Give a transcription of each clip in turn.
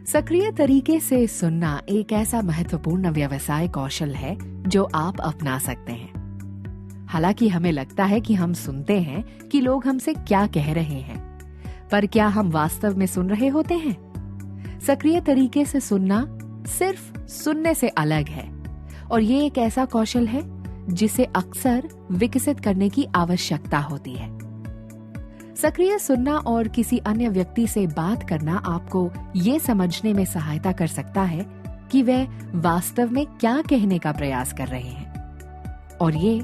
सक्रिय तरीके से सुनना एक ऐसा महत्वपूर्ण व्यवसाय कौशल है जो आप अपना सकते हैं। हालांकि हमें लगता है कि हम सुनते हैं कि लोग हमसे क्या कह रहे हैं, पर क्या हम वास्तव में सुन रहे होते हैं? सक्रिय तरीके से सुनना सिर्फ सुनने से अलग है और ये एक ऐसा कौशल है जिसे अक्सर विकसित करने की आवश्यकता होती है। सक्रिय सुनना और किसी अन्य व्यक्ति से बात करना आपको ये समझने में सहायता कर सकता है कि वे वास्तव में क्या कहने का प्रयास कर रहे हैं, और ये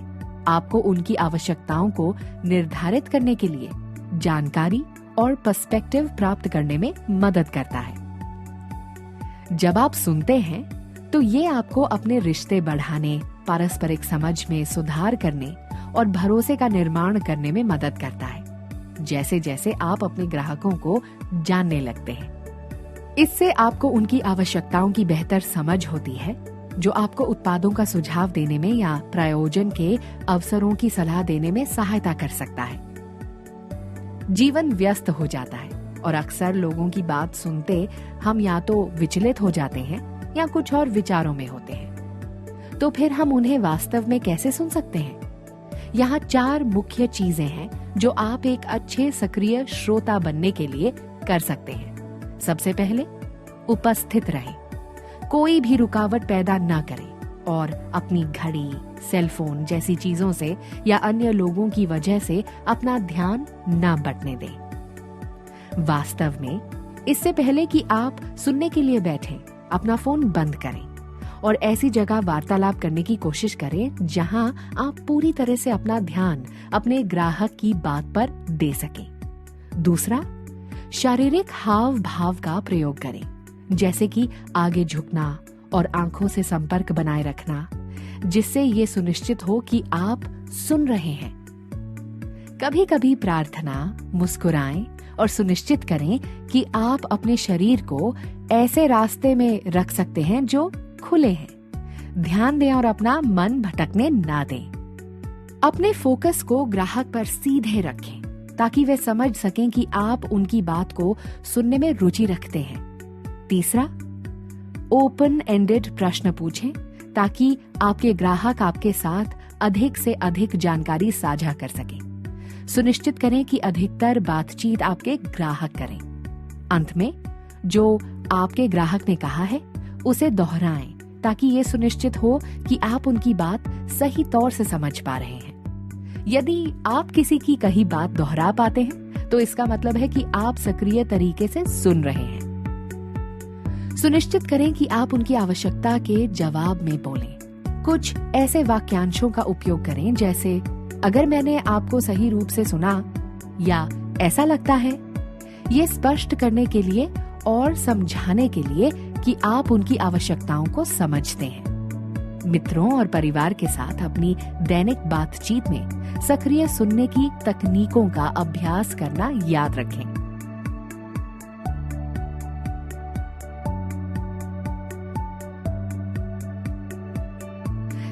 आपको उनकी आवश्यकताओं को निर्धारित करने के लिए जानकारी और पर्सपेक्टिव प्राप्त करने में मदद करता है। जब आप सुनते हैं तो ये आपको अपने रिश्ते बढ़ाने, पारस्परिक समझ में सुधार करने और भरोसे का निर्माण करने में मदद करता है, जैसे जैसे आप अपने ग्राहकों को जानने लगते हैं। इससे आपको उनकी आवश्यकताओं की बेहतर समझ होती है, जो आपको उत्पादों का सुझाव देने में या प्रायोजन के अवसरों की सलाह देने में सहायता कर सकता है। जीवन व्यस्त हो जाता है और अक्सर लोगों की बात सुनते हम या तो विचलित हो जाते हैं या कुछ और विचारों में होते हैं। तो फिर हम उन्हें वास्तव में कैसे सुन सकते हैं? यहाँ 4 मुख्य चीजें हैं जो आप एक अच्छे सक्रिय श्रोता बनने के लिए कर सकते हैं। सबसे पहले, उपस्थित रहें। कोई भी रुकावट पैदा न करें और अपनी घड़ी, सेलफोन जैसी चीजों से या अन्य लोगों की वजह से अपना ध्यान न बंटने दें। वास्तव में इससे पहले कि आप सुनने के लिए बैठें, अपना फोन बंद करें और ऐसी जगह वार्तालाप करने की कोशिश करें जहां आप पूरी तरह से अपना ध्यान अपने ग्राहक की बात पर दे सकें। दूसरा, शारीरिक हाव भाव का प्रयोग करें, जैसे कि आगे झुकना और आंखों से संपर्क बनाए रखना, जिससे ये सुनिश्चित हो कि आप सुन रहे हैं। कभी कभी प्रार्थना, मुस्कुराएं और सुनिश्चित करें कि आप अपने शरीर को ऐसे रास्ते में रख सकते हैं जो खुले हैं। ध्यान दें और अपना मन भटकने ना दें। अपने फोकस को ग्राहक पर सीधे रखें ताकि वे समझ सकें कि आप उनकी बात को सुनने में रुचि रखते हैं। तीसरा, ओपन एंडेड प्रश्न पूछें ताकि आपके ग्राहक आपके साथ अधिक से अधिक जानकारी साझा कर सकें। सुनिश्चित करें कि अधिकतर बातचीत आपके ग्राहक करें। अंत में, जो आपके ग्राहक ने कहा है उसे दोहराएं ताकि ये सुनिश्चित हो कि आप उनकी बात सही तौर से समझ पा रहे हैं। यदि आप किसी की कही बात दोहरा पाते हैं तो इसका मतलब है कि आप सक्रिय तरीके से सुन रहे हैं। सुनिश्चित करें कि आप उनकी आवश्यकता के जवाब में बोलें। कुछ ऐसे वाक्यांशों का उपयोग करें जैसे, अगर मैंने आपको सही रूप से सुना, या ऐसा लगता है। ये स्पष्ट करने के लिए और समझाने के लिए कि आप उनकी आवश्यकताओं को समझते हैं। मित्रों और परिवार के साथ अपनी दैनिक बातचीत में सक्रिय सुनने की तकनीकों का अभ्यास करना याद रखें।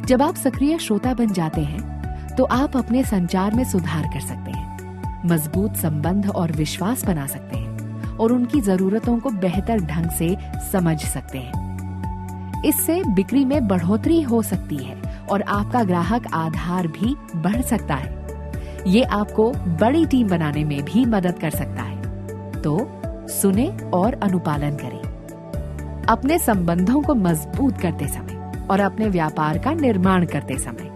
जब आप सक्रिय श्रोता बन जाते हैं तो आप अपने संचार में सुधार कर सकते हैं, मजबूत संबंध और विश्वास बना सकते हैं और उनकी जरूरतों को बेहतर ढंग से समझ सकते हैं। इससे बिक्री में बढ़ोतरी हो सकती है और आपका ग्राहक आधार भी बढ़ सकता है। ये आपको बड़ी टीम बनाने में भी मदद कर सकता है। तो सुने और अनुपालन करें। अपने संबंधों को मजबूत करते समय और अपने व्यापार का निर्माण करते समय